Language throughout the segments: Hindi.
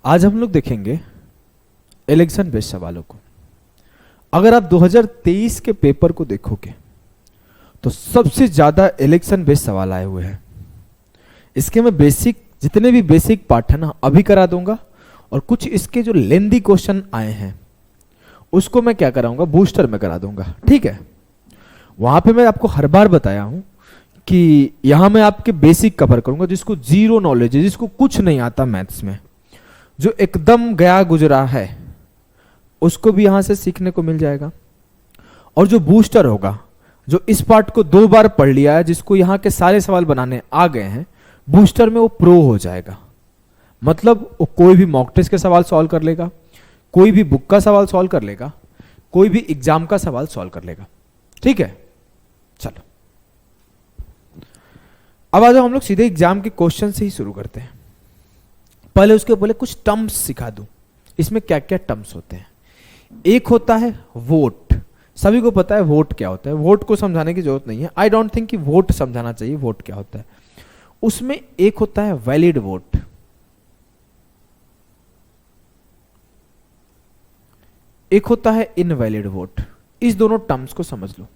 आज हम लोग देखेंगे इलेक्शन बेस्ड सवालों को। अगर आप 2023 के पेपर को देखोगे तो सबसे ज्यादा इलेक्शन बेस्ड सवाल आए हुए हैं। इसके मैं बेसिक जितने भी बेसिक पार्ट है ना अभी करा दूंगा, और कुछ इसके जो लेंदी क्वेश्चन आए हैं उसको मैं क्या कराऊंगा, बूस्टर में करा दूंगा। ठीक है, वहां पे मैं आपको हर बार बताया हूं कि यहां मैं आपके बेसिक कवर करूंगा। जिसको जीरो नॉलेज है, जिसको कुछ नहीं आता मैथ्स में, जो एकदम गया गुजरा है, उसको भी यहां से सीखने को मिल जाएगा। और जो बूस्टर होगा, जो इस पार्ट को 2 बार पढ़ लिया है, जिसको यहां के सारे सवाल बनाने आ गए हैं, बूस्टर में वो प्रो हो जाएगा। मतलब वो कोई भी मॉक टेस्ट के सवाल सॉल्व कर लेगा, कोई भी बुक का सवाल सॉल्व कर लेगा, कोई भी एग्जाम का सवाल सॉल्व कर लेगा। ठीक है, चलो अब आ जाओ, हम लोग सीधे एग्जाम के क्वेश्चन से ही शुरू करते हैं। पहले उसके पहले कुछ टर्म्स सिखा दूं, इसमें क्या क्या टर्म्स होते हैं। एक होता है वोट, सभी को पता है वोट क्या होता है, वोट को समझाने की जरूरत नहीं है। आई डोंट थिंक कि वोट समझाना चाहिए वोट क्या होता है। उसमें एक होता है वैलिड वोट, एक होता है इनवैलिड वोट। इस दोनों टर्म्स को समझ लो।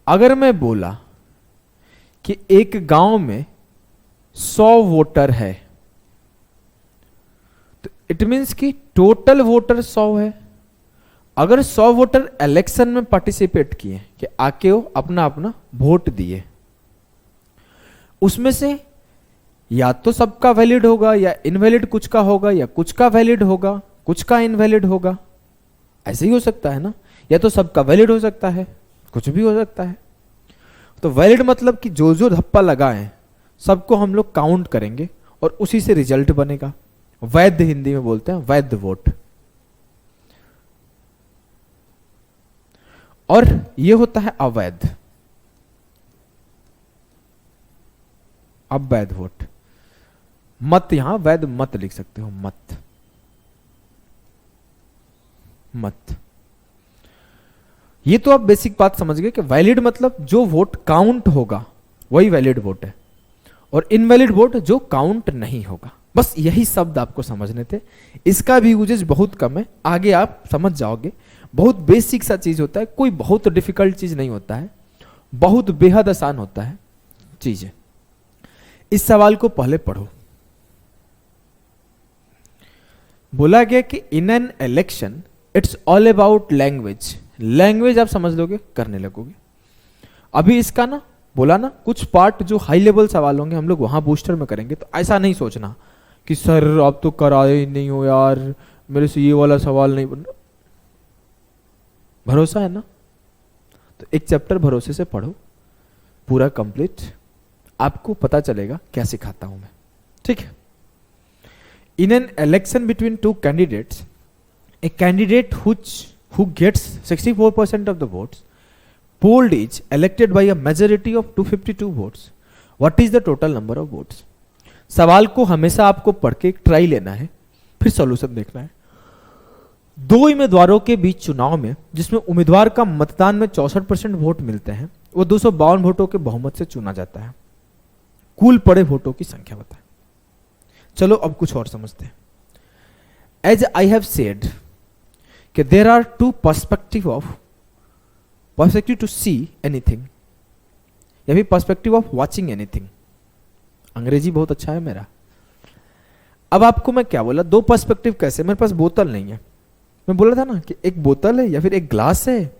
अगर मैं बोला कि एक गांव में 100 वोटर है, तो इट मींस कि टोटल वोटर 100 है। अगर 100 वोटर इलेक्शन में पार्टिसिपेट किए, कि आके वो अपना अपना वोट दिए, उसमें से या तो सबका वैलिड होगा, या इनवैलिड कुछ का होगा, या कुछ का वैलिड होगा, कुछ का इनवैलिड होगा। ऐसे ही हो सकता है ना, या तो सबका वैलिड हो सकता है, कुछ भी हो सकता है। तो वैलिड मतलब कि जो जो धप्पा लगाए सबको हम लोग काउंट करेंगे और उसी से रिजल्ट बनेगा। वैध हिंदी में बोलते हैं, वैध वोट। और ये होता है अवैध, अवैध वोट। मत, यहां वैध मत लिख सकते हो, मत मत। ये तो आप बेसिक बात समझ गए कि वैलिड मतलब जो वोट काउंट होगा वही वैलिड वोट है, और इनवैलिड वोट जो काउंट नहीं होगा। बस यही शब्द आपको समझने थे। इसका भी यूजेज बहुत कम है, आगे आप समझ जाओगे। बहुत बेसिक सा चीज होता है, कोई बहुत डिफिकल्ट चीज नहीं होता है, बहुत बेहद आसान होता है चीजें। इस सवाल को पहले पढ़ो। बोला गया कि in an election it's all about language. Language आप समझ लोगे, करने लगोगे। अभी इसका ना बोला ना, कुछ पार्ट जो हाई लेवल सवाल होंगे हम लोग वहां बूस्टर में करेंगे। तो ऐसा नहीं सोचना कि सर आप तो कराए ही नहीं हो यार, मेरे से ये वाला सवाल नहीं बन। भरोसा है ना? तो एक चैप्टर भरोसे से पढ़ो पूरा कंप्लीट, आपको पता चलेगा क्या सिखाता हूं मैं। ठीक है। इन an election between 2 candidates, a candidate who gets 64% of the votes polled is elected by a majority of 252 votes. What is the total number of votes? सवाल को हमेशा आपको पढ़ के एक ट्राई लेना है, फिर सॉल्यूशन देखना है। 2 उम्मीदवारों के बीच चुनाव में, जिसमें उम्मीदवार का मतदान में 64% वोट मिलते हैं, वो 252 वोटों के बहुमत से चुना जाता है। कुल पड़े वोटों की संख्या बताएं। चलो अब कुछ और समझते हैं। As I have said कि there are 2 perspective to see anything, या फिर perspective of watching anything। अंग्रेजी बहुत अच्छा है मेरा। अब आपको मैं क्या बोला, 2 पर्सपेक्टिव कैसे? मेरे पास बोतल नहीं है, मैं बोला था ना कि एक बोतल है या फिर एक ग्लास है,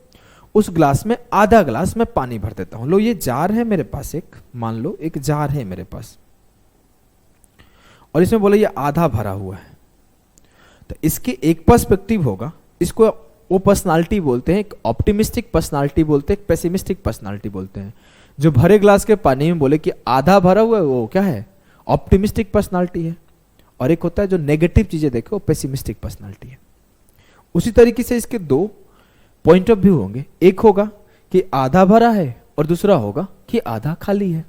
उस ग्लास में आधा ग्लास मैं पानी भर देता हूं। लो ये जार है मेरे पास, एक मान लो एक जार है मेरे पास, और इसमें बोला ये आधा भरा हुआ है। तो इसके एक पर्सपेक्टिव होगा, इसको वो पर्सनालिटी बोलते हैं, एक ऑप्टिमिस्टिक पर्सनालिटी बोलते हैं, एक पेसिमिस्टिक पर्सनालिटी बोलते हैं। जो भरे ग्लास के पानी में बोले कि आधा भरा हुआ है, वो क्या है? ऑप्टिमिस्टिक पर्सनालिटी है। और एक होता है जो नेगेटिव चीजें देखे, वो पेसिमिस्टिक पर्सनालिटी है। उसी तरीके से इसके 2 पॉइंट ऑफ व्यू होंगे। एक होगा कि आधा भरा है, और दूसरा होगा कि आधा खाली है।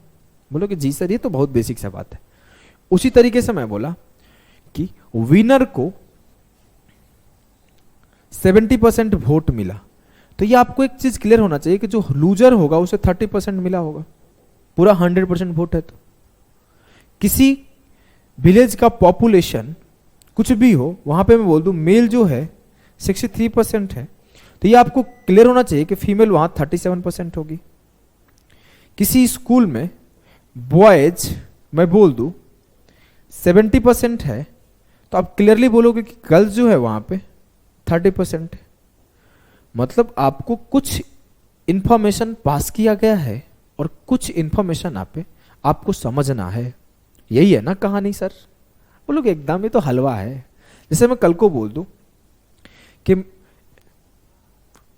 बोलो कि जी सर ये तो बहुत बेसिक सा बात है। उसी तरीके से मैं बोला कि विनर को 70% वोट मिला, तो ये आपको एक चीज क्लियर होना चाहिए कि जो लूजर होगा उसे 30% मिला होगा। पूरा 100% वोट है। तो किसी विलेज का पॉपुलेशन कुछ भी हो, वहां पे मैं बोल दूं मेल जो है 63% है, तो ये आपको क्लियर होना चाहिए कि फीमेल वहां 37% होगी। किसी स्कूल में बॉयज मैं बोल दूं 70% है, तो आप क्लियरली बोलोगे कि गर्ल्स जो है वहां पे 30% है। मतलब आपको कुछ इंफॉर्मेशन पास किया गया है और कुछ इंफॉर्मेशन आपको समझना है। यही है ना कहानी सर? बोलोगे एकदम ये तो हलवा है। जैसे मैं कल को बोल दूं कि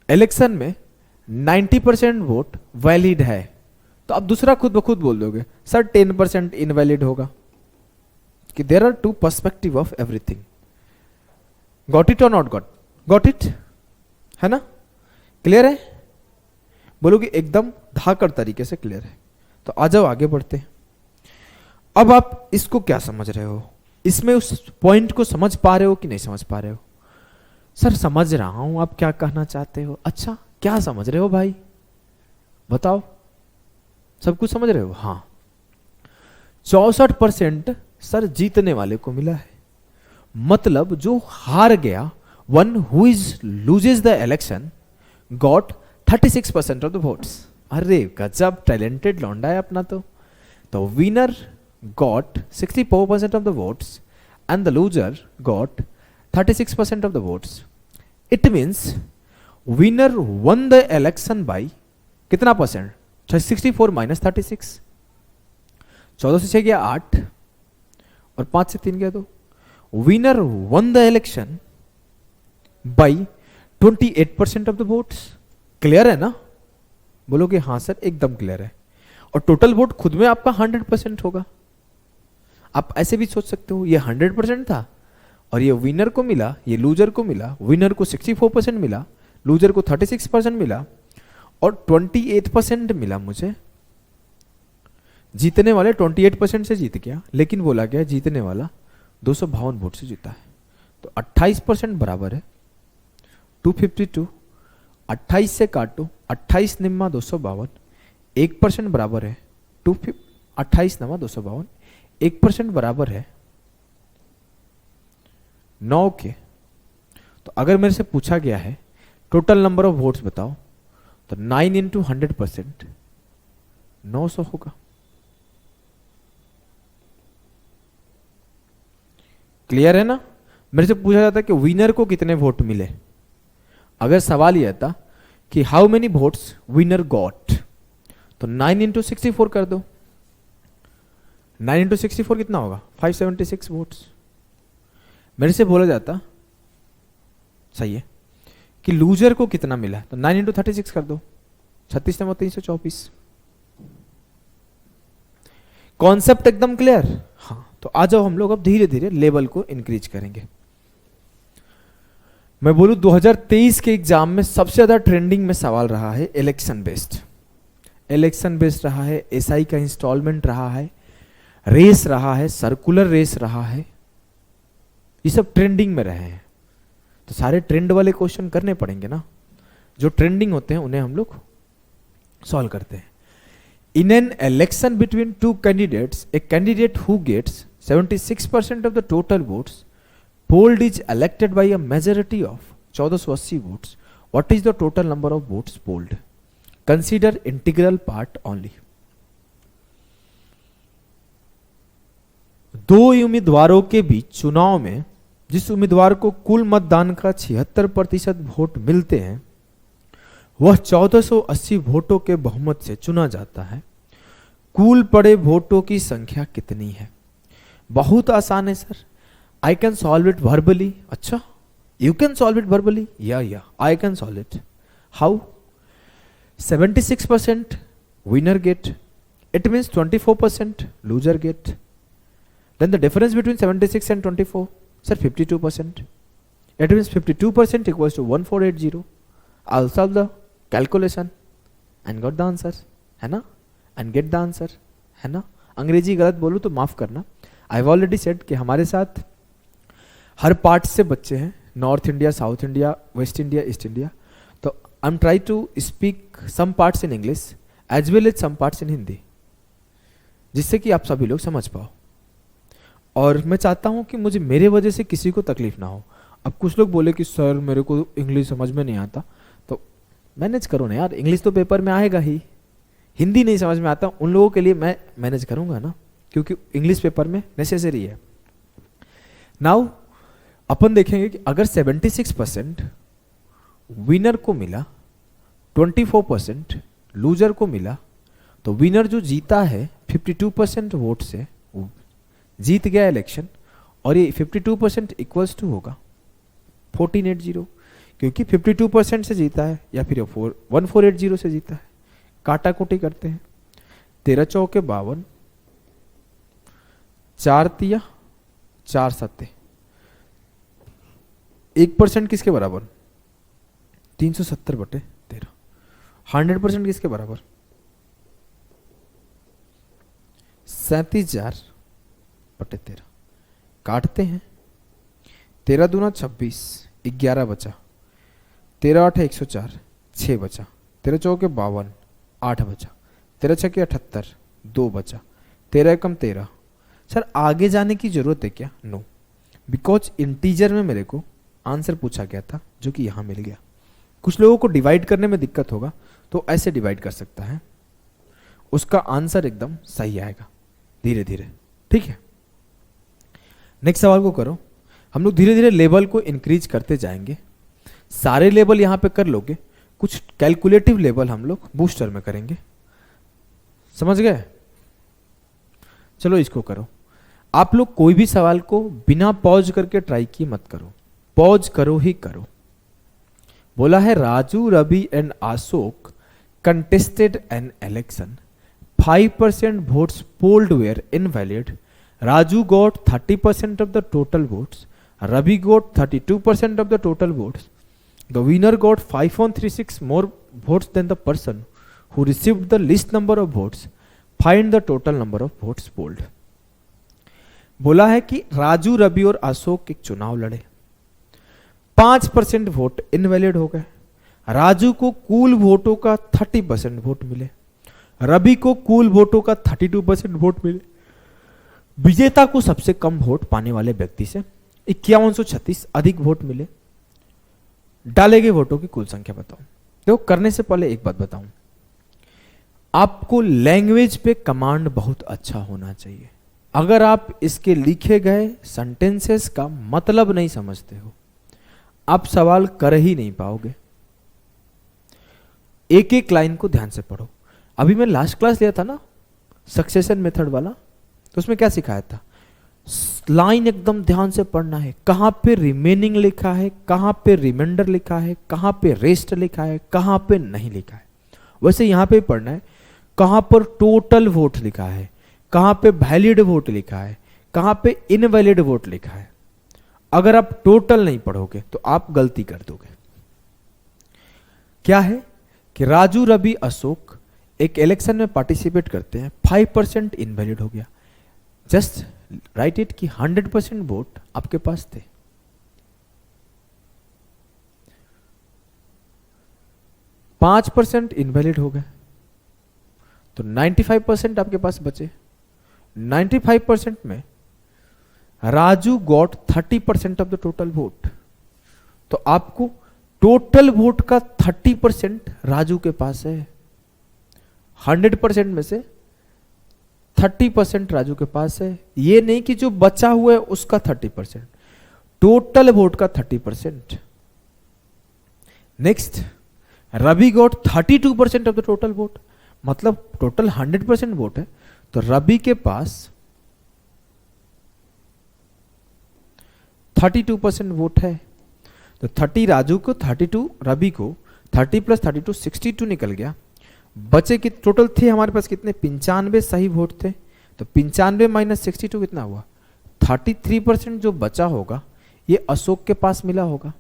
इलेक्शन में 90% वोट वैलिड है, तो आप दूसरा खुद ब खुद बोल दोगे सर 10% इनवैलिड होगा, कि there are two perspective of everything. Got it और नॉट गॉट इट? है ना? क्लियर है? बोलोगे एकदम धाकड़ तरीके से क्लियर है। तो आ जाओ आगे बढ़ते हैं। अब आप इसको क्या समझ रहे हो? इसमें उस पॉइंट को समझ पा रहे हो कि नहीं समझ पा रहे हो? सर समझ रहा हूं आप क्या कहना चाहते हो। अच्छा क्या समझ रहे हो भाई, बताओ। सब कुछ समझ रहे हो? हाँ। 64% सर जीतने वाले को मिला है। मतलब जो हार गया, one who is loses the election got 36% of the votes. अरे गजब टैलेंटेड लौंडा है अपना तो winner got 64% of the votes and the loser got 36% of the votes. It means winner won the election by कितना परसेंट? 64 minus 36। 14 से 6 गया 8 और 5 से 3 गया 2। Winner won the election by 28% of the votes. Clear है ना? बोलोगे हाँ सर एकदम क्लियर है। और टोटल वोट खुद में आपका 100% होगा। आप ऐसे भी सोच सकते हो ये 100% था और ये विनर को मिला, ये लूजर को मिला। विनर को 64% मिला, लूजर को 36% मिला और 28% मिला मुझे। जीतने वाले 28% से जीत गया, लेकिन बोला गया जीतने वाला 252 वोट से जीता है। तो 28% बराबर है 252। 28 से काटो, 28 निम्मा 252, 1% बराबर है 28 नवा 252, 1% बराबर है 9 के। तो अगर मेरे से पूछा गया है टोटल नंबर ऑफ वोट्स बताओ, तो 9 इंटू 100% 900 होगा। क्लियर है ना? मेरे से पूछा जाता है कि विनर को कितने वोट मिले। अगर सवाल यह था कि how many votes winner got, तो 9 इंटू 64 कर दो। 9 इंटू 64 कितना होगा? 576 वोट्स। मेरे से बोला जाता सही है कि लूजर को कितना मिला, तो 9 इंटू 36 कर दो। 36 नंबर 324। कॉन्सेप्ट एकदम क्लियर? हाँ। तो आ जाओ हम लोग अब धीरे धीरे लेवल को इंक्रीज करेंगे। मैं बोलूं 2023 के एग्जाम में सबसे ज्यादा ट्रेंडिंग में सवाल रहा है इलेक्शन बेस्ड। इलेक्शन बेस्ड रहा है, एसआई का इंस्टॉलमेंट रहा है, रेस रहा है, सर्कुलर रेस रहा है। ये सब ट्रेंडिंग में रहे हैं, तो सारे ट्रेंड वाले क्वेश्चन करने पड़ेंगे ना। जो ट्रेंडिंग होते हैं उन्हें हम लोग सॉल्व करते हैं। In an election between two candidates, a candidate who gets 76% of the total votes polled is elected by a majority of 1480 votes. What is the total number of votes polled? Consider integral part only. दो उम्मीदवारों के बीच चुनाव में जिस उम्मीदवार को कुल मतदान का 76% वोट मिलते हैं, वह 1480 वोटों के बहुमत से चुना जाता है। कुल पड़े वोटों की संख्या कितनी है? बहुत आसान है sir. I can solve it verbally. अच्छा, you can solve it verbally? Yeah, I can solve it. How? 76% winner get. It means 24% loser get. Then the difference between 76 and 24, sir, 52%. It means 52% equals to 1480. I'll solve the calculation and got the answer. है ना? And get the answer. है ना? अंग्रेजी गलत बोलूँ तो माफ करना। I've already said कि हमारे साथ हर पार्ट से बच्चे हैं, north India, south India, west India, east India. तो I am try to speak some parts in English as well as some parts in Hindi, जिससे कि आप सभी लोग समझ पाओ। और मैं चाहता हूं कि मुझे मेरे वजह से किसी को तकलीफ ना हो। अब कुछ लोग बोले कि सर मेरे को इंग्लिश समझ में नहीं आता, तो मैनेज करो ना यार, इंग्लिश तो पेपर में आएगा ही। हिंदी नहीं समझ में आता, उन लोगों के लिए मैं मैनेज करूंगा ना, क्योंकि इंग्लिश पेपर में नेसेसरी है। नाउ अपन देखेंगे कि अगर 76% विनर को मिला, 24% लूजर को मिला, तो विनर जो जीता है 52% वोट से जीत गया इलेक्शन, और ये 52% इक्वल्स टू होगा 1480, क्योंकि 52% से जीता है या फिर 1480 से जीता है। काटा कोटी करते हैं, 13 चौके 52, 4 तिया 4 सत्ते, 1% किसके बराबर? 370/13। 100% किसके बराबर? 37,000/13। काटते हैं, 13 दूना 26, 11 बचा, 13 8 104, 6 बचा, 13 चौके 52, 8 बचा, 13 छके 78, 2 बचा, 13 एकम 13। सर आगे जाने की जरूरत है क्या? नो, बिकॉज इंटीजर में मेरे को आंसर पूछा गया था जो कि यहां मिल गया। कुछ लोगों को डिवाइड करने में दिक्कत होगा तो ऐसे डिवाइड कर सकता है, उसका आंसर एकदम सही आएगा धीरे धीरे। ठीक है, नेक्स्ट सवाल को करो। हम लोग धीरे धीरे लेवल को इंक्रीज करते जाएंगे। सारे लेवल यहां पे कर लोगे, कुछ कैलकुलेटिव लेवल हम लोग बूस्टर में करेंगे। समझ गए? चलो इसको करो। आप लोग कोई भी सवाल को बिना पॉज करके ट्राई किए मत करो, पॉज करो ही करो। बोला है Raju, Ravi and Ashok contested an election. 5% votes polled were invalid. Raju got 30% of the total votes. Ravi got 32% of the total votes. The winner got 5,136 more votes than the person who received the least number of votes. Find the total number of votes polled. बोला है कि राजू, रवि और अशोक एक चुनाव लड़े, 5% वोट इनवैलिड हो गए। राजू को कुल वोटों का 30% वोट मिले, रवि को कुल वोटों का 32% वोट मिले। विजेता को सबसे कम वोट पाने वाले व्यक्ति से 5136 अधिक वोट मिले। डाले गए वोटों की कुल संख्या बताओ। देखो, करने से पहले एक बात बताऊं, आपको लैंग्वेज पे कमांड बहुत अच्छा होना चाहिए। अगर आप इसके लिखे गए सेंटेंसेस का मतलब नहीं समझते हो, आप सवाल कर ही नहीं पाओगे। एक एक लाइन को ध्यान से पढ़ो। अभी मैं लास्ट क्लास लिया था ना सक्सेशन मेथड वाला, तो उसमें क्या सिखाया था? लाइन एकदम ध्यान से पढ़ना है, कहां पे रिमेनिंग लिखा है, कहां पे रिमाइंडर लिखा है, कहां पे रेस्ट लिखा है, कहां पे नहीं लिखा है। वैसे यहां पे पढ़ना है कहां पर टोटल वोट लिखा है, कहां पे वैलिड वोट लिखा है, कहां पे इनवैलिड वोट लिखा है। अगर आप टोटल नहीं पढ़ोगे तो आप गलती कर दोगे। क्या है कि राजू, रवि, अशोक एक इलेक्शन में पार्टिसिपेट करते हैं, 5% इनवैलिड हो गया। जस्ट राइट इट कि 100% वोट आपके पास थे। पांच % इनवैलिड हो गए तो 95% आपके पास बचे। 95% में Raju got 30% of the total vote, तो आपको टोटल वोट का 30% राजू के पास है। 100% में से 30% राजू के पास है। ये नहीं कि जो बचा हुआ है उसका 30%, टोटल वोट का 30%। Next, Ravi got 32% of the total vote, मतलब टोटल 100% वोट है, तो रवि के पास 32% वोट है। तो 30 राजू को, 32 रवि को, 30 + 32 62 निकल गया। बचे कि टोटल थे हमारे पास कितने? 95 सही वोट थे। तो 95 - 62 कितना हुआ? 33% जो बचा होगा ये अशोक के पास मिला होगा।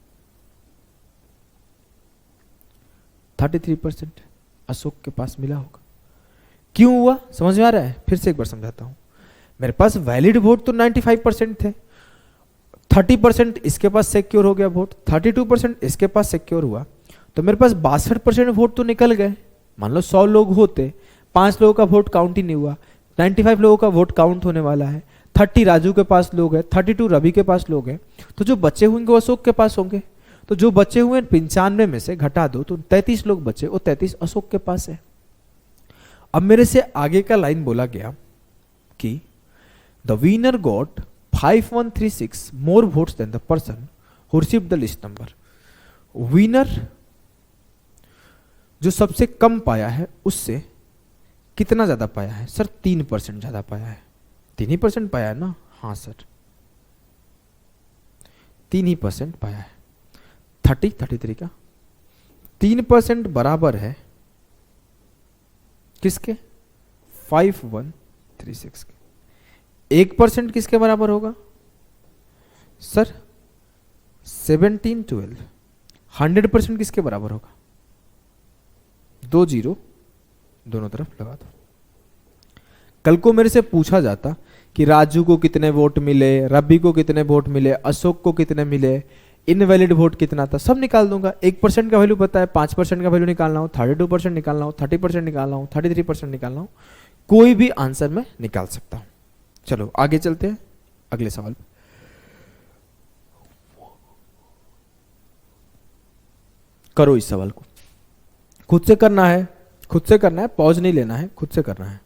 33% अशोक के पास मिला होगा। क्यों हुआ समझ में आ रहा है? फिर से एक बार समझाता हूं। मेरे पास वैलिड वोट तो 95% थे, 30% इसके पास सिक्योर हो गया वोट, 32% इसके पास सिक्योर हुआ, तो मेरे पास 62% वोट तो निकल गए। मान लो 100 लोग होते, 5 लोगों का वोट काउंट ही नहीं हुआ, 95 लोगों का वोट काउंट होने वाला है, 30 राजू के पास लोग हैं, 32 रवि के पास लोग हैं, तो जो बचे होंगे वो अशोक के पास होंगे। तो जो बचे हुए 95 में से घटा दो तो 33 लोग बचे, वो 33 अशोक के पास है। अब मेरे से आगे का लाइन बोला गया कि the winner got 5136 more votes than the person who received the least number. Winner जो सबसे कम पाया है उससे कितना ज्यादा पाया है? सर 3% ज्यादा पाया है। 3% पाया है ना? हाँ सर, 3% पाया है। 33 का 3% बराबर है किसके? 5136 के। 1% किसके बराबर होगा सर? 1712। 100% किसके बराबर होगा? 2 0 दोनों तरफ लगा दो। कल को मेरे से पूछा जाता कि राजू को कितने वोट मिले, रवि को कितने वोट मिले, अशोक को कितने मिले, इनवैलिड वोट कितना था, सब निकाल दूंगा। 1% का वैल्यू पता है, 5% का वैल्यू निकालना हो, 32% निकालना हो, 30% निकालना हो, 33% निकालना हो, कोई भी आंसर मैं निकाल सकता हूं। चलो आगे चलते हैं अगले सवाल पे। करो इस सवाल को, खुद से करना है, खुद से करना है, पॉज नहीं लेना है, खुद से करना है।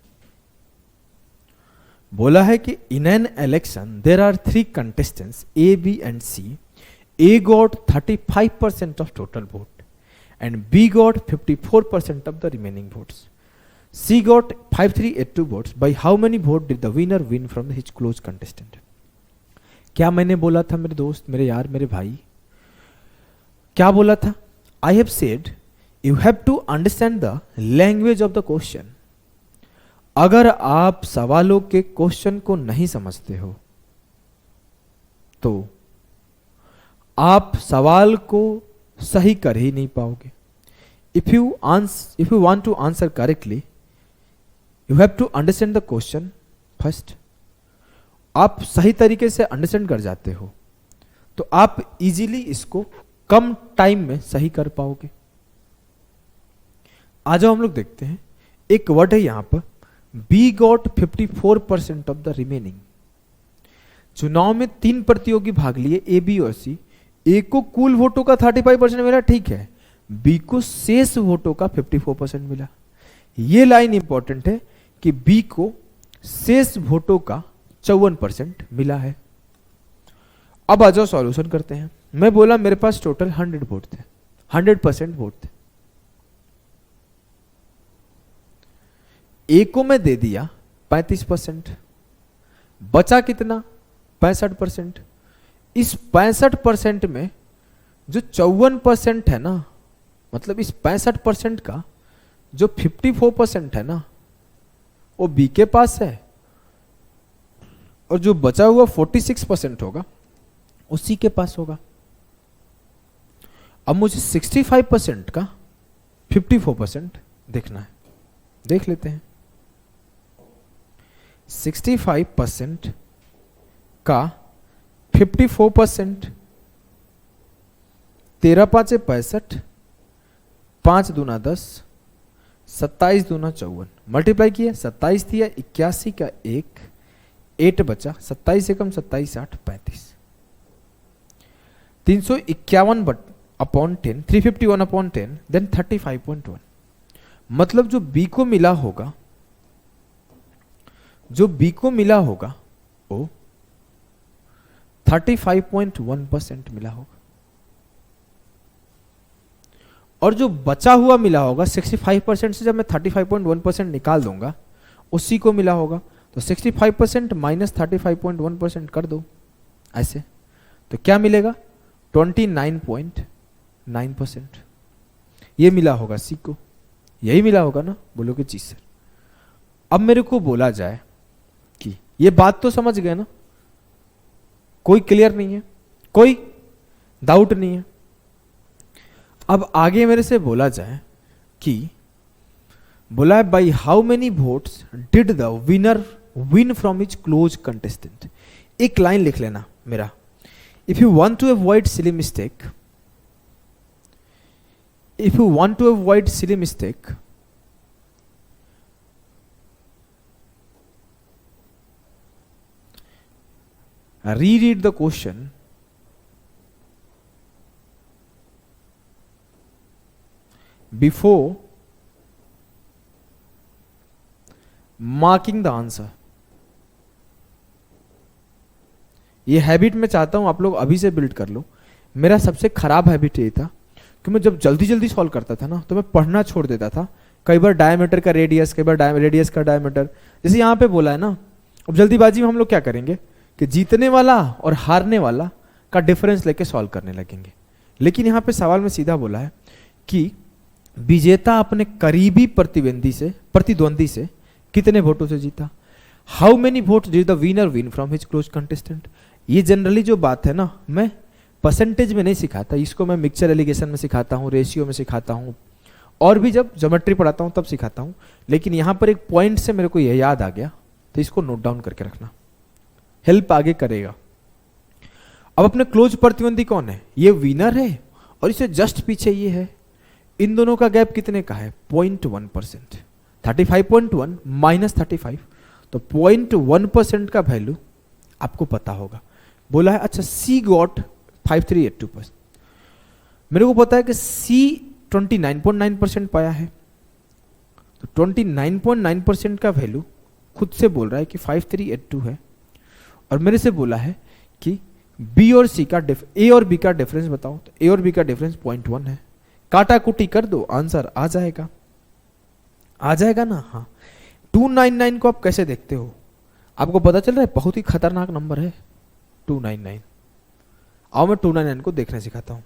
बोला है कि in an election there are 3 contestants A, B and C. A got 35% of total vote and B got 54% of the remaining votes. C got 5382 votes. By how many votes did the winner win from his close contestant? क्या मैंने बोला था मेरे दोस्त, मेरे यार, मेरे भाई? क्या बोला था? I have said you have to understand the language of the question. अगर आप सवालों के क्वेश्चन को नहीं समझते हो तो आप सवाल को सही कर ही नहीं पाओगे। If you want to answer correctly you have to understand the question first. आप सही तरीके से अंडरस्टैंड कर जाते हो तो आप इजीली इसको कम टाइम में सही कर पाओगे। आ जाओ हम लोग देखते हैं। एक वर्ड है यहां पर, B got 54% of the remaining. चुनाव में 3 प्रतियोगी भाग लिए, ए, बी और सी। ए को कुल वोटों का 35% मिला, ठीक है। बी को शेष वोटों का 54% मिला। ये लाइन इंपॉर्टेंट है कि बी को शेष वोटों का 54% मिला है। अब आ जाओ सॉल्यूशन करते हैं। मैं बोला मेरे पास टोटल 100 वोट थे, 100% वोट थे। ए को मैं दे दिया 35%, बचा कितना? 65%। इस 65% में जो 54% है ना, मतलब इस 65% का जो 54% है ना वो बी के पास है, और जो बचा हुआ 46% होगा उसी के पास होगा। अब मुझे 65% का 54% देखना है, देख लेते हैं। 65% का 54%, 13 5 65, 5 दूना 10, 27 दूना 54, मल्टीप्लाई किया 27 दिया, 81 का 1, 8 बचा, 27 से कम 27 8 35, 351 अपॉन 10, 351 अपॉन 10, देन 35.1। मतलब जो बी को मिला होगा, जो बी को मिला होगा वो 35.1% मिला होगा, और जो बचा हुआ मिला होगा 65% से जब मैं 35.1% निकाल दूंगा उसी को मिला होगा। तो 65% माइनस 35.1% कर दो ऐसे, तो क्या मिलेगा? 29.9%। ये मिला होगा सी को, यही मिला होगा ना? बोलोगे जी सर। अब मेरे को बोला जाए कि ये बात तो समझ गए ना, कोई क्लियर नहीं है, कोई डाउट नहीं है। अब आगे मेरे से बोला जाए कि बोला है by how many votes did the winner win from his close contestant. एक लाइन लिख लेना मेरा, if you want to avoid silly mistake, if you want to avoid silly mistake, reread the question, before marking the answer. ये हैबिट मैं चाहता हूं आप लोग अभी से बिल्ड कर लो। मेरा सबसे खराब हैबिट ये था कि मैं जब जल्दी जल्दी सॉल्व करता था ना तो मैं पढ़ना छोड़ देता था। कई बार डायमीटर का रेडियस, कई बार रेडियस का डायमीटर, जैसे यहाँ पे बोला है ना। अब जल्दीबाजी में हम लोग क्या करेंगे कि जीतने वाला और हारने वाला का डिफरेंस लेके सॉल्व करने लगेंगे। लेकिन यहाँ पे सवाल में सीधा बोला है कि विजेता अपने करीबी प्रतिद्वंदी से कितने वोटों से जीता। How many vote did the winner win from his close contestant. ये जनरली जो बात है ना, मैं परसेंटेज में नहीं सिखाता, इसको मैं मिक्सचर एलिगेशन में सिखाता हूँ, रेशियो में सिखाता हूँ, और भी जब ज्योमेट्री पढ़ाता हूँ तब सिखाता हूँ। लेकिन यहाँ पर एक पॉइंट से मेरे को यह याद आ गया, तो इसको नोट डाउन करके रखना, हेल्प आगे करेगा। अब अपने क्लोज प्रतिद्वंदी कौन है? ये विनर है और इसे जस्ट पीछे ये है। इन दोनों का गैप कितने का है? 0.1%। 35.1 माइनस 35, तो 0.1% का वैल्यू आपको पता होगा। बोला है अच्छा सी गॉट 5382%। मेरे को पता है कि सी 29.9% पाया है, तो 29.9% का वैल्यू खुद से बोल रहा है कि 5382 है। और मेरे से बोला है कि बी और सी का ए और बी का डिफरेंस बताओ, तो ए और बी का डिफरेंस 0.1 है। काटा कुटी कर दो, आंसर आ जाएगा, आ जाएगा ना। हाँ, 299 को आप कैसे देखते हो? आपको पता चल रहा है बहुत ही खतरनाक नंबर है 299। आओ मैं 299 को देखने सिखाता हूं।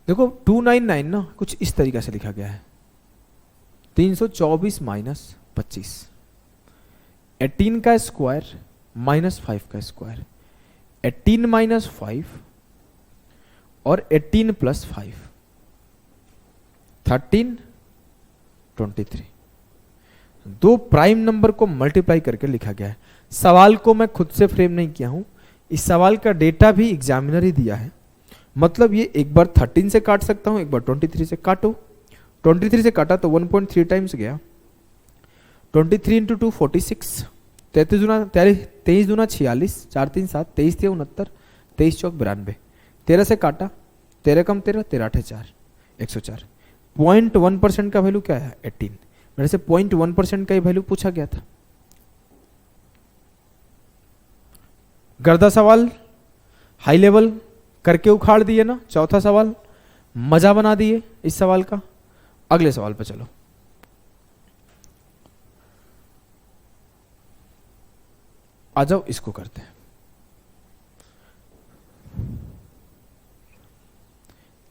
देखो 299 ना कुछ इस तरीके से लिखा गया है, 324 माइनस 25, 18 का स्क्वायर माइनस 5 का स्क्वायर, 18 माइनस 5 और 18 प्लस 5, 13, 23। दो प्राइम नंबर को मल्टीप्लाई करके लिखा गया है। सवाल को मैं खुद से फ्रेम नहीं किया हूं, इस सवाल का डेटा भी एग्जामिनर ही दिया है। मतलब ये एक बार 13 से काट सकता हूं, एक बार 23 से काटो। 23 से काटा तो 1.3 टाइम्स गया, 23 इंटू 2 46, 33 दूना 46, 4 3 7, 23 3 69, 23 चौक 92, 13 से काटा, 13 कम 13, 13 8 4, 104। 0.1% का वैल्यू क्या है? 18। मेरे से 0.1% का ही वैल्यू पूछा गया था। गर्दा सवाल हाई लेवल करके उखाड़ दिए ना, चौथा सवाल मजा बना दिए इस सवाल का। अगले सवाल पे चलो। आ जाओ इसको करते हैं।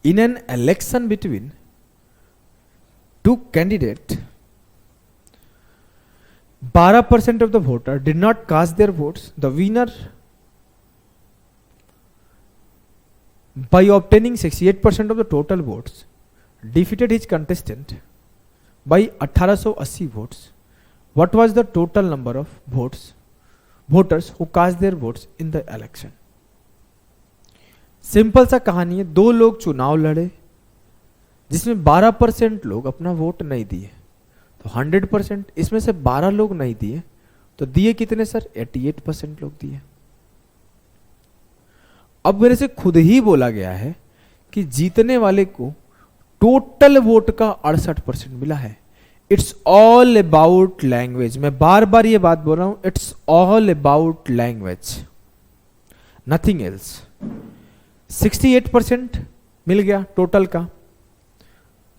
In an election between two candidate, 12% of the voter did not cast their votes. The winner by obtaining 68% of the total votes defeated his contestant by 1880 votes. What was the total number of voters who cast their votes in the election? Simple सा कहानी है, दो लोग चुनाव लड़े जिसमें 12% लोग अपना वोट नहीं दिए, तो 100%, इसमें से 12 लोग नहीं दिए तो दिए कितने सर? 88% लोग दिए। अब मेरे से खुद ही बोला गया है कि जीतने वाले को टोटल वोट का 68% मिला है। It's all about language. मैं बार बार ये बात बोल रहा हूं, it's all about language, nothing else. 68% मिल गया टोटल का,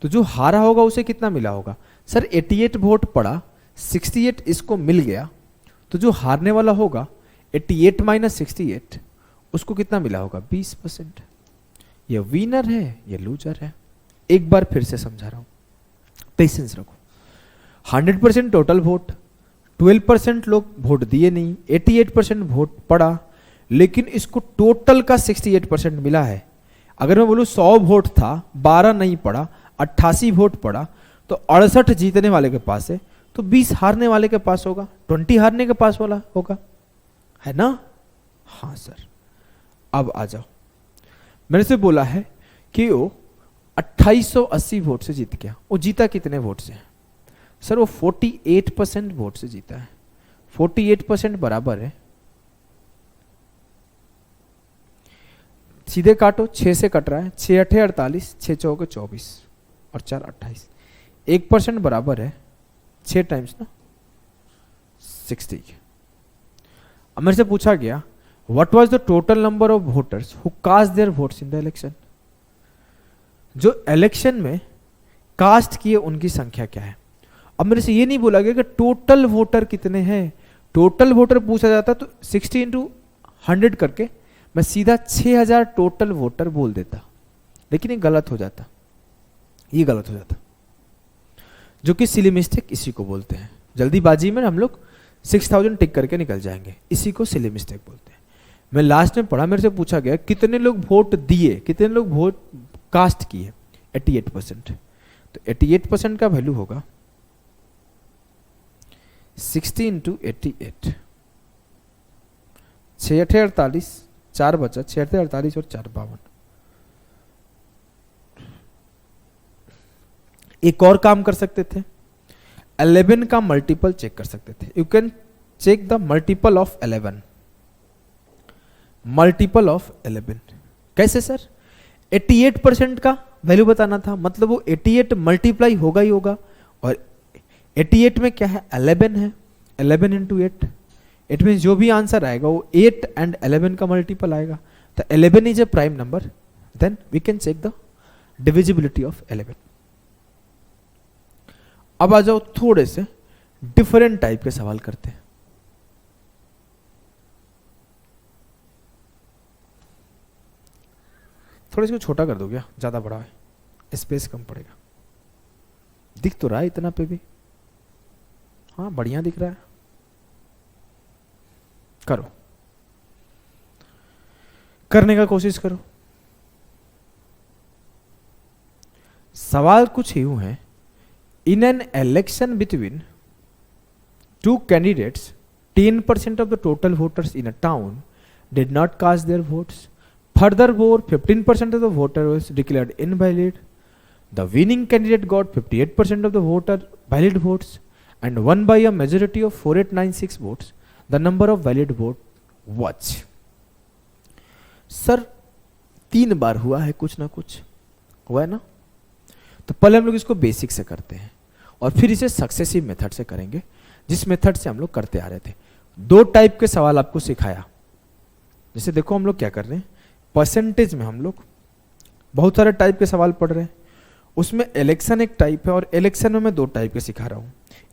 तो जो हारा होगा उसे कितना मिला होगा? सर 88 वोट पड़ा, 68 इसको मिल गया, तो जो हारने वाला होगा 88 माइनस 68, उसको कितना मिला होगा? 20%। ये विनर है, ये लूजर है। एक बार फिर से समझा रहा हूं, पेशेंस रखो। 100% टोटल वोट, 12% लोग वोट दिए नहीं, 88% वोट पड़ा, लेकिन इसको टोटल का 68% मिला है। अगर मैं बोलूं 100 वोट था, 12 नहीं पड़ा, 88 वोट पड़ा, तो 68 जीतने वाले के पास है, तो 20 हारने वाले के पास होगा, 20 हारने के पास वाला होगा, है ना? हाँ सर। अब आ जाओ, मेरे से बोला है कि वो 2880 वोट से जीत गया। वो जीता कितने वोट से? सर वो 48% वोट से जीता है। 48% बराबर है, सीधे काटो, 6 से कट रहा है, 6 8 48, 6 चौके 24 और 4 28, 1% बराबर है 6 टाइम्स ना 60। अब मेरे से पूछा गया what was the total number of voters who cast their votes in the election. जो इलेक्शन में कास्ट किए उनकी संख्या क्या है। अब मेरे से ये नहीं बोला गया कि टोटल वोटर कितने हैं, टोटल वोटर पूछा जाता तो 60 इंटू 100 करके मैं सीधा 6000 टोटल वोटर बोल देता, लेकिन ये गलत हो जाता, ये गलत हो जाता, जो कि सिली मिस्टेक इसी को बोलते हैं। जल्दीबाजी में हम लोग 6000 टिक करके निकल जाएंगे, इसी को सिली मिस्टेक बोलते हैं। मैं लास्ट में पढ़ा, मेरे से पूछा गया कितने लोग वोट दिए, कितने लोग वोट कास्ट किए, 88%। तो 88% का वैल्यू होगा 60 इंटू 88, 6 8 48, 4 बचा, 6 8 48 और 4 52। एक और काम कर सकते थे, 11 का मल्टीपल चेक कर सकते थे। You can check the multiple of 11, multiple of 11 कैसे सर? 88% का वैल्यू बताना था, मतलब वो 88 मल्टीप्लाई होगा ही होगा, और 88 में क्या है 11 है, 11 इंटू 8, इट मीन जो भी आंसर आएगा वो 8 एंड 11 का मल्टीपल आएगा। तो 11 is a prime number, then we can check the divisibility of 11। अब आ जाओ थोड़े से डिफरेंट टाइप के सवाल करते हैं। थोड़ा इसको छोटा कर दो क्या, ज्यादा बड़ा है, स्पेस कम पड़ेगा। दिख तो रहा है इतना पे भी, हाँ बढ़िया दिख रहा है, करो, करने का कोशिश करो। सवाल कुछ यूं है, इन an election between two candidates 10% of the total voters in a town did not cast their votes. Furthermore, 15% of the voter was declared invalid. The winning candidate got 58% of the voter valid votes and won by a majority of 4896 votes. The number of valid vote was. Sir 3 बार हुआ है, कुछ ना कुछ हुआ है ना। तो पहले हम लोग इसको बेसिक से करते हैं और फिर इसे सक्सेसिव मेथड से करेंगे, जिस मेथड से हम लोग करते आ रहे थे। 2 टाइप के सवाल आपको सिखाया। जैसे देखो हम लोग क्या कर रहे हैं, परसेंटेज में हम लोग बहुत सारे टाइप के सवाल पढ़ रहे हैं, उसमें इलेक्शन एक टाइप है और इलेक्शन में मैं 2 टाइप के सिखा रहा हूँ।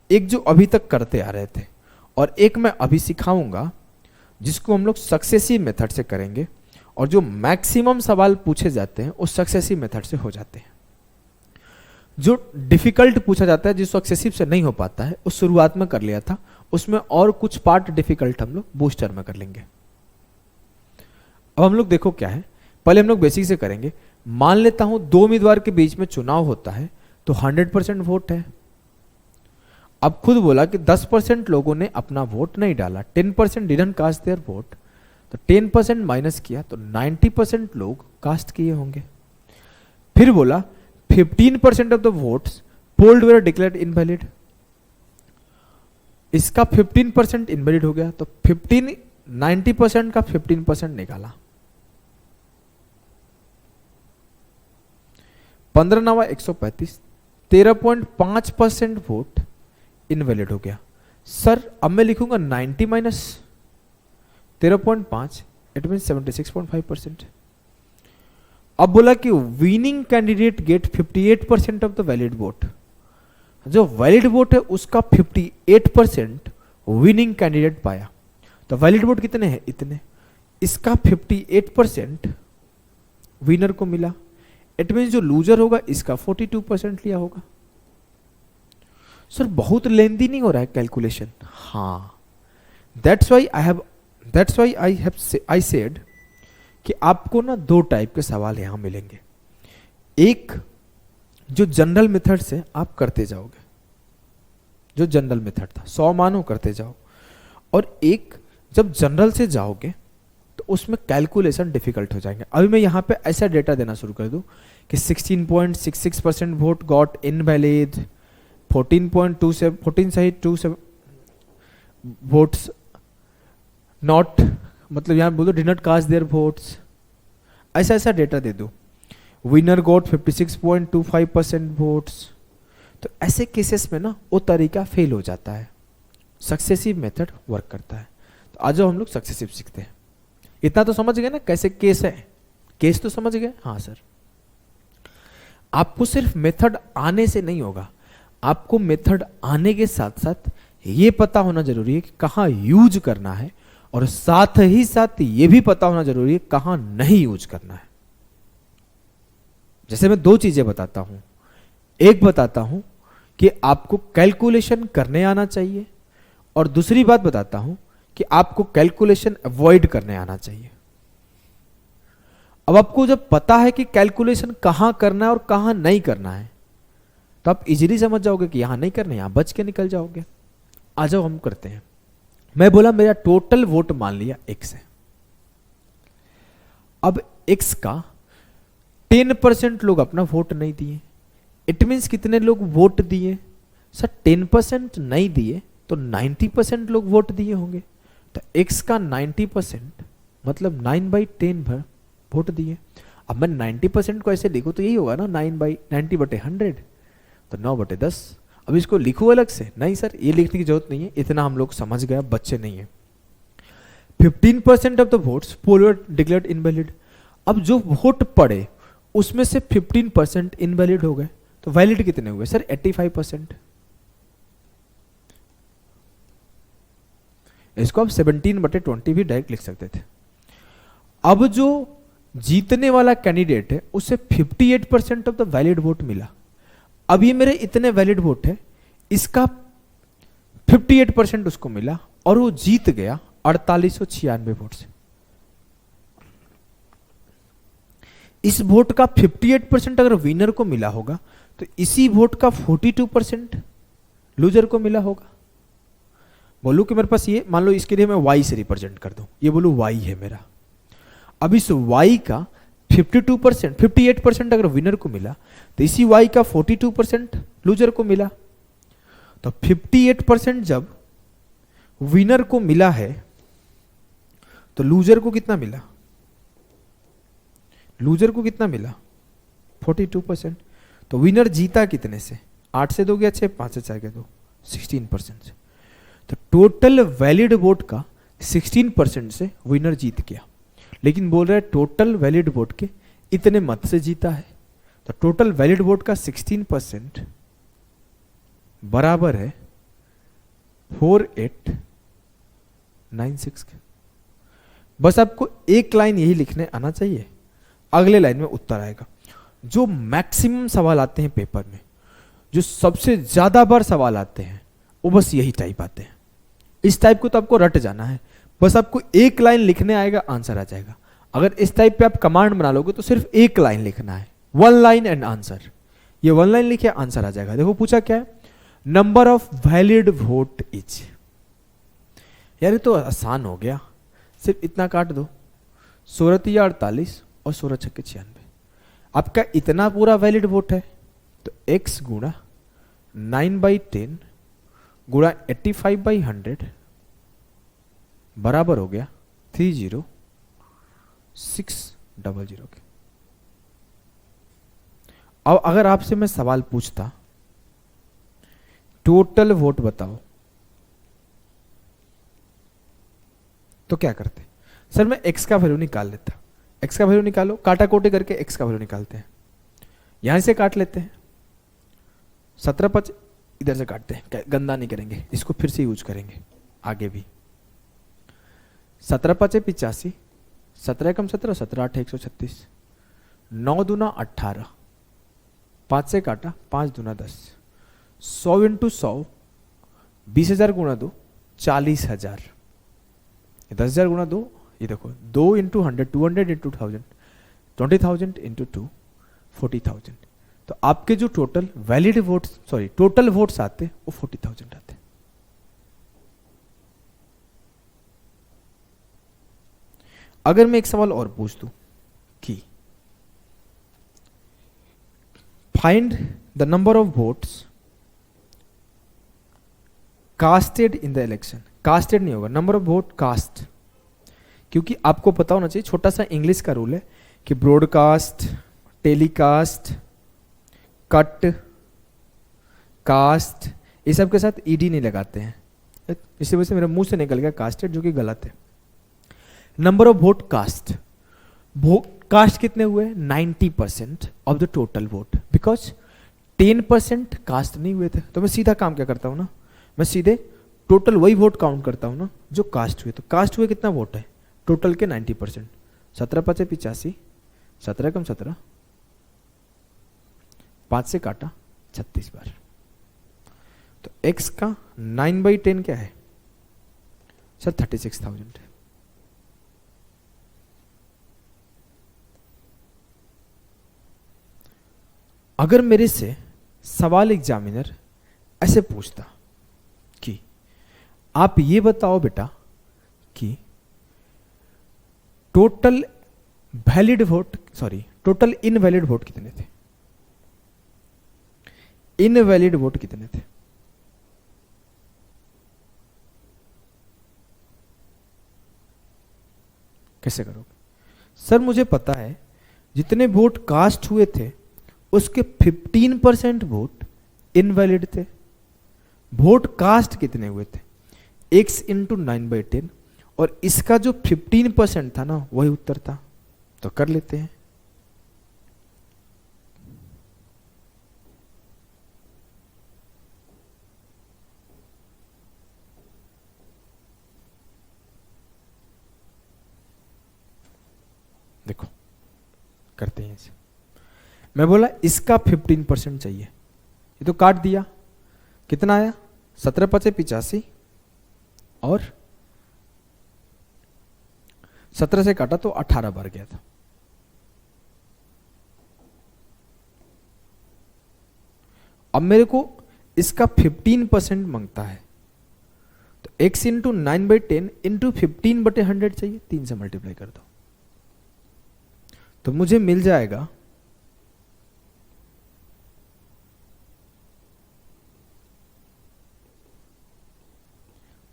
एक जो अभी तक करते आ रहे थे और एक मैं अभी सिखाऊंगा जिसको हम लोग सक्सेसिव मेथड से करेंगे, और जो मैक्सिमम सवाल पूछे जाते हैं उस सक्सेसिव मेथड से हो जाते हैं। जो डिफिकल्ट पूछा जाता है, जिस सक्सेसिव से नहीं हो पाता है, उस शुरुआत में कर लिया था, उसमें और कुछ पार्ट डिफिकल्ट हम लोग बूस्टर में कर लेंगे। अब हम लोग देखो क्या है, पहले हम लोग बेसिक से करेंगे। मान लेता हूं 2 उम्मीदवार के बीच में चुनाव होता है तो 100% वोट है। अब खुद बोला कि 10% लोगों ने अपना वोट नहीं डाला, 10% डिडंट कास्ट देयर वोट, तो 10% माइनस किया तो 90% लोग कास्ट किए होंगे। फिर बोला 15% of the votes polled were declared invalid, इसका 15% इनवैलिड हो गया, तो 90% का 15% निकाला, 15 नवा 135, 13.5% वोट इनवैलिड हो गया। सर अब मैं लिखूंगा 90 माइनस 13.5, इट मीन 76.5%। अब बोला कि winning candidate get 58% of the valid vote, जो वैलिड वोट है उसका 58% विनिंग कैंडिडेट पाया। तो वैलिड वोट कितने हैं, इतने, इसका 58% विनर को मिला। इट मीन जो लूजर होगा इसका 42% लिया होगा। सर बहुत लेंदी नहीं हो रहा है कैलकुलेशन? हाँ, दैट्स व्हाई आई सेड कि आपको ना 2 टाइप के सवाल यहां मिलेंगे। एक जो जनरल मेथड से आप करते जाओगे, जो जनरल मेथड था 100 मानो करते जाओ, और एक जब जनरल से जाओगे तो उसमें कैलकुलेशन डिफिकल्ट हो जाएंगे। अभी मैं यहां पे ऐसा डेटा देना शुरू कर दूं कि 16.66% वोट गॉट इनवैलिड, 14 सही 27, वोट्स नॉट, मतलब यहां बोल दो did not cast their votes, ऐसा ऐसा डेटा दे दो। Winner got 56.25% votes. तो ऐसे केसेस में ना वो तरीका फेल हो जाता है, सक्सेसिव मेथड वर्क करता है। तो आज हम लोग सक्सेसिव सीखते हैं। इतना तो समझ गए ना कैसे केस है, केस तो समझ गए। हाँ सर, आपको सिर्फ मेथड आने से नहीं होगा, आपको मेथड आने के साथ साथ ये पता होना जरूरी है कि कहाँ यूज करना है, और साथ ही साथ ये भी पता होना जरूरी है कहाँ नहीं यूज करना है। जैसे मैं दो चीजें बताता हूं, एक बताता हूं कि आपको कैलकुलेशन करने आना चाहिए, और दूसरी बात बताता हूं कि आपको कैलकुलेशन अवॉइड करने आना चाहिए। अब आपको जब पता है कि कैलकुलेशन कहां करना है और कहां नहीं करना है, तो आप इजीली समझ जाओगे कि यहां नहीं करना, यहां बच के निकल जाओगे। आ जाओ हम करते हैं। मैं बोला मेरा टोटल वोट मान लिया x है। अब x का 10% लोग अपना वोट नहीं दिए, इट मीन्स कितने लोग वोट दिए सर? 10% नहीं दिए तो 90% लोग वोट दिए होंगे। तो x का 90% मतलब 9/10 भर वोट दिए। अब मैं 90% को ऐसे लिखूं तो यही होगा ना, 9/90/100, तो 9/10। अब इसको लिखूं अलग से? नहीं सर, ये लिखने की जरूरत नहीं है, इतना हम लोग समझ गए, बच्चे नहीं है। 15% of the votes poll declared invalid. अब जो वोट पड़े उसमें से 15% इनवैलिड हो गए, तो वैलिड कितने हुए सर? 85%। इसको आप 17/20 भी डायरेक्ट लिख सकते थे। अब जो जीतने वाला कैंडिडेट है उसे 58% ऑफ द वैलिड वोट मिला। अब ये मेरे इतने वैलिड वोट है, इसका 58% उसको मिला और वो जीत गया 4896 वोट से। इस वोट का 58% अगर विनर को मिला होगा तो इसी वोट का 42% लूजर को मिला होगा। बोलूं कि मेरे पास ये, मान लो इसके लिए मैं y से रिप्रेजेंट कर दूं, ये बोलूं y है मेरा। अब इस y का 58% अगर विनर को मिला तो इसी y का 42% लूजर को मिला। तो 58% जब विनर को मिला है तो लूजर को कितना मिला? लूजर को कितना मिला? 42%। तो विनर जीता कितने से? 8 से 2 गया 6, 5 से 4 गया 2, 16% से। तो टोटल वैलिड वोट का 16% से विनर जीत गया, लेकिन बोल रहा है टोटल वैलिड वोट के इतने मत से जीता है। तो टोटल वैलिड वोट का 16% बराबर है 4896 के। बस आपको एक लाइन यही लिखने आना चाहिए, अगले लाइन में उत्तर आएगा। जो मैक्सिमम सवाल आते हैं पेपर में, जो सबसे ज्यादा बार सवाल आते हैं, वो बस यही टाइप आते हैं। इस टाइप को तो आपको रट जाना है, बस आपको एक लाइन लिखने आएगा, आंसर आ जाएगा। अगर इस टाइप पे आप कमांड बना लोगे तो सिर्फ एक लाइन लिखना है, 1 लाइन एंड आंसर। ये 1 लाइन लिखे आंसर आ जाएगा। देखो पूछा क्या है, number of valid vote is. यार ये तो आसान हो गया, सिर्फ इतना काट दो, 16 48 और 16 6 96। आपका इतना पूरा वैलिड वोट है तो x गुणा 9/10 गुणा 85/100 बराबर हो गया 30600 के। अब अगर आपसे मैं सवाल पूछता टोटल वोट बताओ, तो क्या करते? सर मैं x का वैल्यू निकाल लेता। x का वैल्यू निकालो, काटा कोटे करके x का वैल्यू निकालते हैं। यहां से काट लेते हैं, 17 5 इधर से काटते हैं, गंदा नहीं करेंगे इसको, फिर से यूज करेंगे आगे भी। 17 5 85, 17 कम 17, 17 8 136, 9 दूना 18, 5 से काटा 5 दूना 10, 100 इंटू 100 20,000 गुणा 2 40,000, 10,000 गुणा 2, ये देखो 2 इंटू 100 200 इंटू 1000, 20,000 इंटू 2 40,000। तो आपके जो total valid votes, sorry total votes आते वो 40,000 आते। अगर मैं एक सवाल और पूछ दूं कि find the number of votes casted in the election, casted नहीं होगा, नंबर ऑफ वोट कास्ट, क्योंकि आपको पता होना चाहिए, छोटा सा इंग्लिश का रूल है कि ब्रॉडकास्ट, टेलीकास्ट, कट, कास्ट, ये सब के साथ ईडी नहीं लगाते हैं, इसी वजह से मेरे मुंह से निकल गया कास्टेड, जो कि गलत है। Number of vote cast, vote cast कितने हुए? 90% of the total vote, because 10% cast नहीं हुए थे। तो मैं सीधा काम क्या करता हूं ना, मैं सीधे टोटल वही वोट काउंट करता हूं ना जो कास्ट हुए। तो कास्ट हुए कितना वोट है टोटल के? 90%। 17 5 85, 17 कम 17, 5 से काटा 36 बार। तो x का 9/10 क्या है सर? 36,000। अगर मेरे से सवाल एग्जामिनर ऐसे पूछता कि आप ये बताओ बेटा कि total valid vote, sorry total invalid vote कितने थे, इनवैलिड वोट कितने थे? कैसे करोगे? सर मुझे पता है जितने वोट कास्ट हुए थे उसके 15% वोट इनवैलिड थे। वोट कास्ट कितने हुए थे? x इंटू 9/10, और इसका जो 15% था ना वही उत्तर था। तो कर लेते हैं। देखो करते हैं इसे। मैं बोला इसका 15% चाहिए, ये तो काट दिया, कितना आया? 17 5 85, और 17 से काटा तो 18 बार गया था। अब मेरे को इसका 15% मांगता है, तो x इंटू 9/10 इंटू 15/100 चाहिए, 3 से मल्टीप्लाई कर दो तो मुझे मिल जाएगा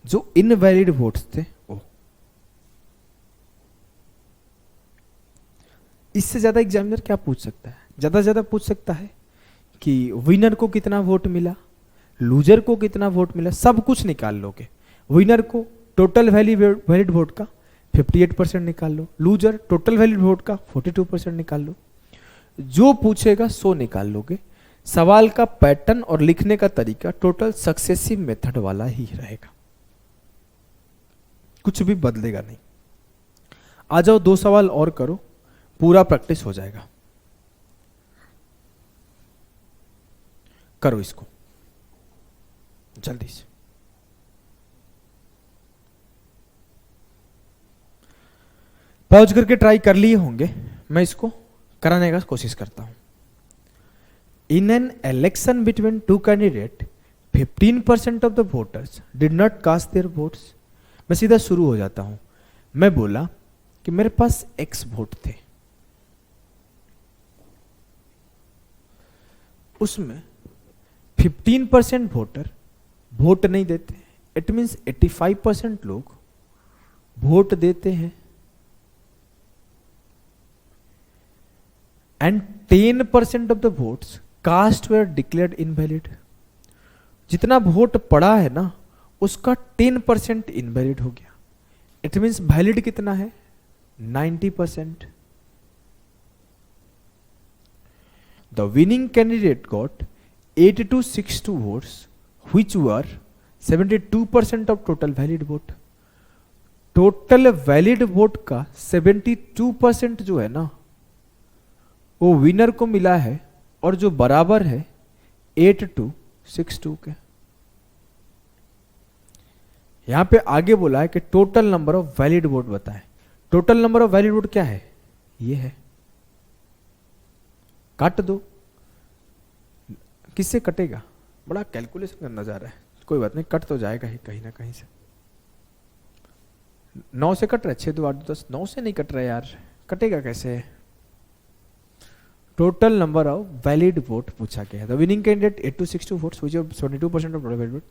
जो इनवैलिड वोट्स थे वो। इससे ज्यादा एग्जामिनर क्या पूछ सकता है? ज्यादा से ज्यादा पूछ सकता है कि विनर को कितना वोट मिला, लूजर को कितना वोट मिला, सब कुछ निकाल लोगे। विनर को टोटल वैलिड वोट का 58% निकाल लो, लूजर टोटल वैलिड वोट का 42% निकाल लो। जो पूछेगा सो निकाल लोगे। सवाल का पैटर्न और लिखने का तरीका टोटल सक्सेसिव मेथड वाला ही रहेगा, कुछ भी बदलेगा नहीं। आ जाओ 2 सवाल और करो, पूरा प्रैक्टिस हो जाएगा। करो इसको जल्दी से। पॉज करके ट्राई कर लिए होंगे, मैं इसको कराने का कोशिश करता हूं। In an election between 2 candidate 15% of the voters did not cast their votes. मैं सीधा शुरू हो जाता हूं। मैं बोला कि मेरे पास x वोट थे, उसमें 15% वोटर वोट नहीं देते, इट मींस 85% लोग वोट देते हैं, and 10% of the votes cast were declared invalid. जितना वोट पड़ा है ना उसका 10% इनवैलिड हो गया, इट मींस वैलिड कितना है? 90%। The winning candidate got 8262 votes which were 72% of total valid vote. Total valid vote का 72% जो है ना वो विनर को मिला है, और जो बराबर है 8262 के। यहां पे आगे बोला है कि total number of valid vote बताएं। Total number of valid vote क्या है? ये है, काट दो। किससे कटेगा? बड़ा कैलकुलेशन करना जा रहा है, कोई बात नहीं, कट तो जाएगा ही कहीं ना कहीं से। 9 से कट रहा है, 6 2 8 2 10, 9 से नहीं कट रहा है यार, कटेगा कैसे? Total number of valid vote पूछा गया है। The winning candidate 8262 votes which are 72% of total valid vote.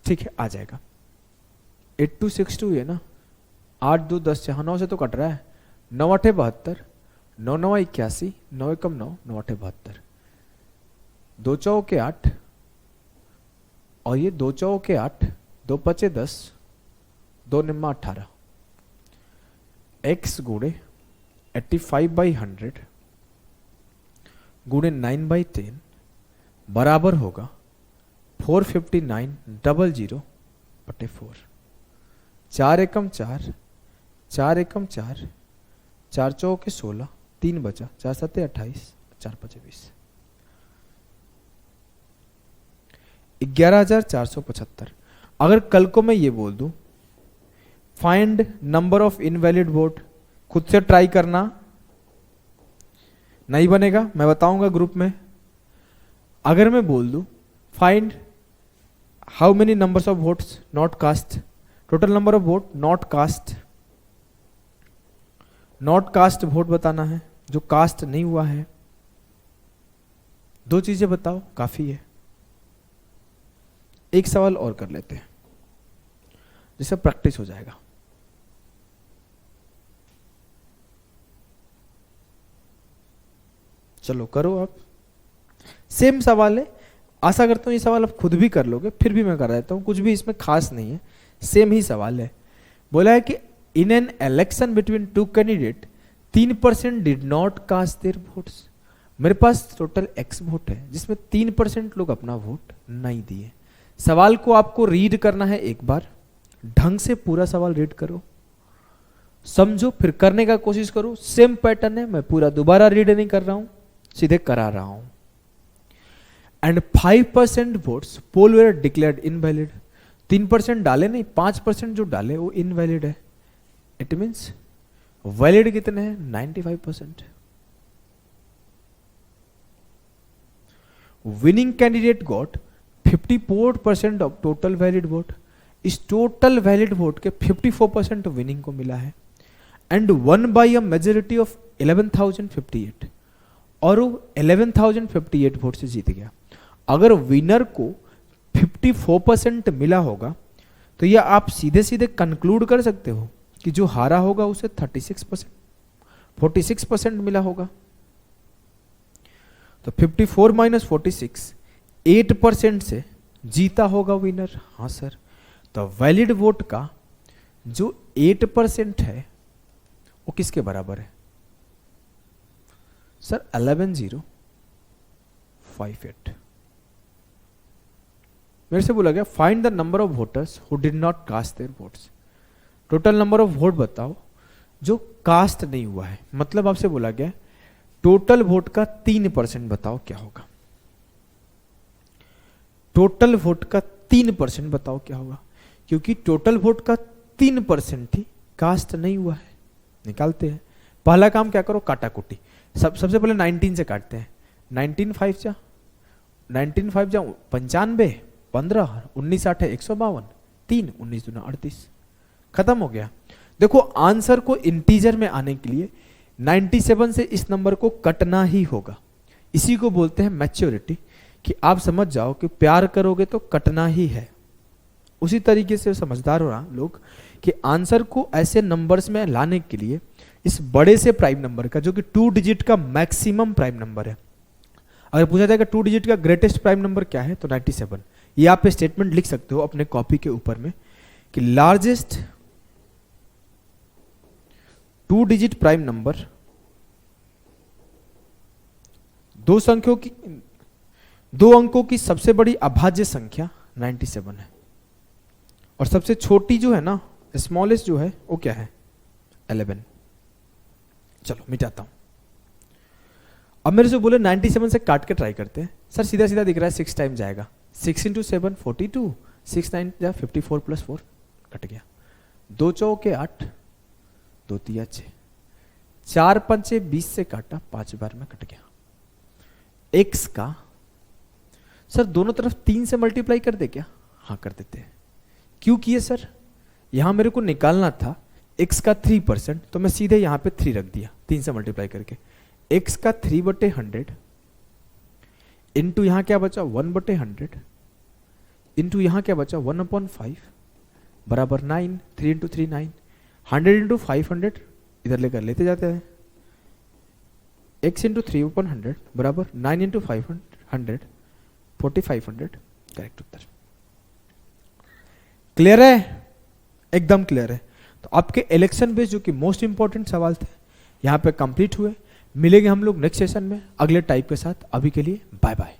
ठीक है, आ जाएगा। 8262 है ना, 8 2 10 यहाँ 9 से तो कट रहा है, 9 8 72, 9 9 81, 9 एकम 9, 9 8 72, 2 चौके 8 और ये 2 चौके 8, 2 पचे 10, 2 निम्मा 18, x गुणे 85/100 गुणे 9/10 बराबर होगा 459,000 बटे 4। 4 एकम 4, 4 एकम 4, 4 चौके 16, 3 बचा, 4 सत्ते 28, 4 पचे 20, 11,475। अगर कल को मैं ये बोल दूं find number of invalid vote, खुद से ट्राई करना, नहीं बनेगा, मैं बताऊंगा ग्रुप में। अगर मैं बोल दूं find how many numbers of votes not cast, total number of vote not cast, not cast vote बताना है जो कास्ट नहीं हुआ है। 2 चीजें बताओ, काफी है। एक सवाल और कर लेते हैं जिससे प्रैक्टिस हो जाएगा। चलो करो आप, सेम सवाल है, आशा करता हूं ये सवाल आप खुद भी कर लोगे, फिर भी मैं कर देता हूं, कुछ भी इसमें खास नहीं है, सेम ही सवाल है। बोला है कि in an election between 2 candidate 3% did not cast their votes. मेरे पास टोटल x वोट है जिसमें 3% लोग अपना वोट नहीं दिए। सवाल को आपको रीड करना है, एक बार ढंग से पूरा सवाल रीड करो, समझो, फिर करने का कोशिश करो। सेम पैटर्न है, मैं पूरा दोबारा रीड नहीं कर रहा हूं, सीधे करा रहा हूं। And 5% votes poll were declared invalid. 3% डाले नहीं, 5% जो डाले वो इनवैलिड है। इट मीन्स वैलिड कितने हैं? 95%। Winning candidate got 54% of total valid vote. इस टोटल वैलिड वोट के 54% विनिंग को मिला है। And one by a majority of 11,058, और वो 11,058 वोट से जीत गया। अगर विनर को 54% मिला होगा तो यह आप सीधे सीधे कंक्लूड कर सकते हो कि जो हारा होगा उसे 46% मिला होगा। तो 54 माइनस 46, 8% से जीता होगा विनर। हाँ सर, तो वैलिड वोट का जो 8% है वो किसके बराबर है सर? 11,058। मेरे से बोला गया find the number of voters who did not cast their votes. Total number of vote बताओ जो कास्ट नहीं हुआ है। मतलब आपसे बोला गया टोटल वोट का 3% बताओ क्या होगा। टोटल वोट का 3% बताओ क्या होगा, क्योंकि टोटल वोट का 3% ही कास्ट नहीं हुआ है। निकालते हैं। पहला काम क्या करो, काटा कुटी। सबसे पहले 19 से काटते हैं। 19 5 जा 95, 15, 19 8 152, 3 19 दूना 38, खत्म हो गया। देखो आंसर को इंटीजर में आने के लिए 97 से इस नंबर को कटना ही होगा। इसी को बोलते हैं मैच्योरिटी, कि आप समझ जाओ कि प्यार करोगे तो कटना ही है। उसी तरीके से समझदार हो रहा लोग कि आंसर को ऐसे नंबर्स में लाने के लिए इस बड़े से प्राइम नंबर का, जो कि 2 डिजिट का मैक्सिमम प्राइम नंबर है। अगर पूछा जाएगा 2 डिजिट का ग्रेटेस्ट प्राइम नंबर क्या है, तो 97। ये आप स्टेटमेंट लिख सकते हो अपने कॉपी के ऊपर में कि लार्जेस्ट 2 डिजिट प्राइम नंबर, 2 अंकों की सबसे बड़ी अभाज्य संख्या 97 है, और सबसे छोटी जो है ना, स्मॉलेस्ट जो है वो क्या है, 11। चलो मिटाता हूं। अब मेरे से बोले 97 से काट के ट्राई करते हैं। सर सीधा सीधा दिख रहा है 6 टाइम जाएगा। 6 × 7 42, 6 9 जा 54 + 4 कट गया। 2 चौके 8, 2 तिया 6, 4 पंचे 20 से काटा, 5 बार में कट गया। x का सर दोनों तरफ 3 से मल्टीप्लाई कर दे क्या? हाँ कर देते हैं। क्यों किए सर? यहां मेरे को निकालना था x का 3%, तो मैं सीधे यहां पे 3 रख दिया 3 से मल्टीप्लाई करके। x का 3/100 इंटू यहां क्या बचा 1/100 इंटू यहां क्या बचा 1/5 बराबर 9, 3 इंटू 3 9, 100 इंटू 500 इधर लेकर लेते जाते हैं, x इंटू 3/100 बराबर 9 इंटू 500 4500, करेक्ट उत्तर। क्लियर है, एकदम क्लियर है। तो आपके इलेक्शन बेस्ड जो कि मोस्ट इंपॉर्टेंट सवाल थे यहाँ पे कंप्लीट हुए। मिलेंगे हम लोग नेक्स्ट सेशन में अगले टाइप के साथ। अभी के लिए बाय बाय।